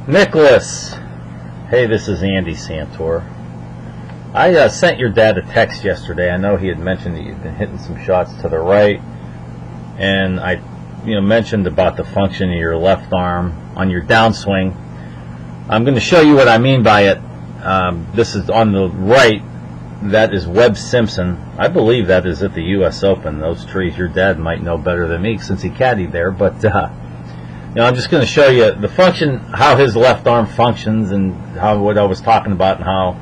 Nicholas, hey, this is Andy Santor. I sent your dad a text yesterday. I know he had mentioned that you'd been hitting some shots to the right, and I mentioned about the function of your left arm on your downswing. I'm going to show you what I mean by it. This is on the right. That is Webb Simpson. I believe that is at the U.S. Open. Those trees, your dad might know better than me since he caddied there, but I'm just going to show you the function, how his left arm functions, and what I was talking about, and how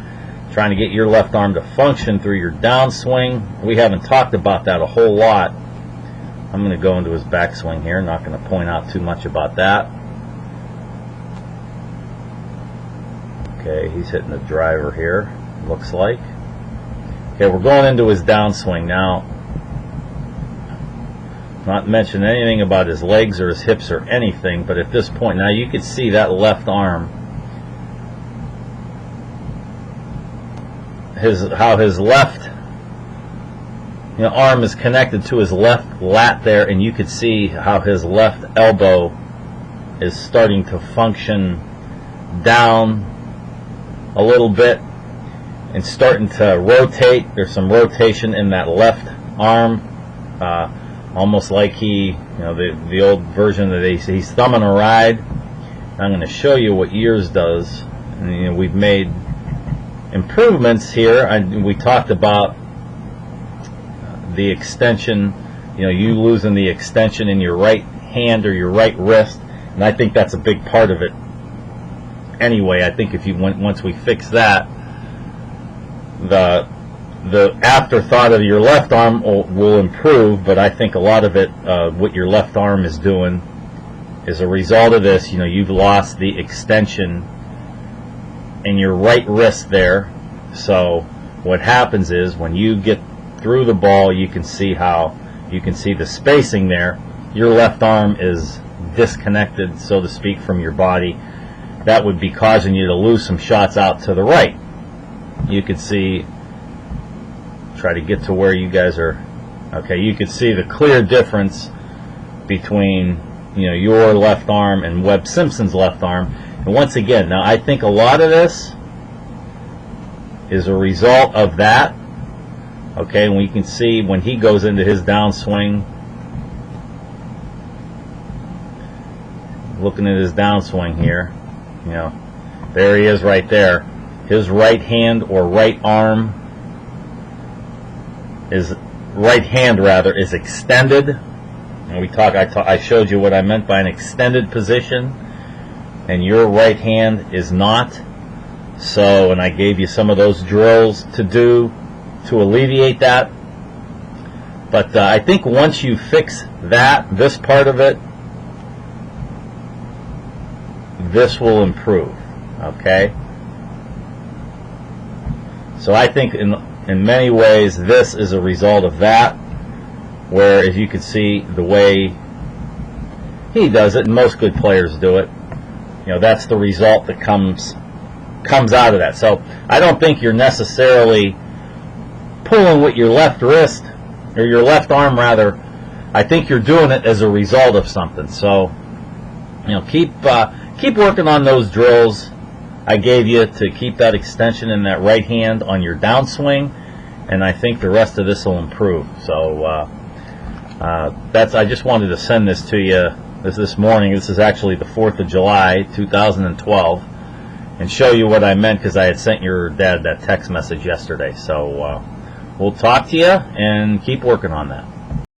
trying to get your left arm to function through your downswing. We haven't talked about that a whole lot. I'm going to go into his backswing here. Not going to point out too much about that. Okay, he's hitting the driver here, looks like. Okay, we're going into his downswing now. Not mention anything about his legs or his hips or anything, but at this point now you can see that left arm, how his left arm is connected to his left lat there, and you could see how his left elbow is starting to function down a little bit and starting to rotate. There's some rotation in that left arm, almost like the old version that he's thumbing a ride. I'm going to show you what yours does. And, we've made improvements here. We talked about the extension, you losing the extension in your right hand or your right wrist, and I think that's a big part of it. Anyway, I think once we fix that, the afterthought of your left arm will improve, but I think a lot of it, what your left arm is doing, is a result of this. You've lost the extension in your right wrist there. So what happens is when you get through the ball, you can see the spacing there. Your left arm is disconnected, so to speak, from your body. That would be causing you to lose some shots out to the right. You could see, try to get to where you guys are. Okay, you could see the clear difference between your left arm and Webb Simpson's left arm. And once again, now I think a lot of this is a result of that. Okay, and we can see when he goes into his downswing, looking at his downswing here, there he is right there. His right hand or right arm is extended. And I showed you what I meant by an extended position, and your right hand is not. So, and I gave you some of those drills to do to alleviate that. But I think once you fix this part of it, this will improve. Okay? So I think in many ways this is a result of that, where as you can see the way he does it, and most good players do it, that's the result that comes out of that. So I don't think you're necessarily pulling with your left wrist, or your left arm rather. I think you're doing it as a result of something. So keep working on those drills I gave you to keep that extension in that right hand on your downswing, and I think the rest of this will improve. So I just wanted to send this to you this morning. This is actually the 4th of July 2012, and show you what I meant, because I had sent your dad that text message yesterday. So we'll talk to you and keep working on that.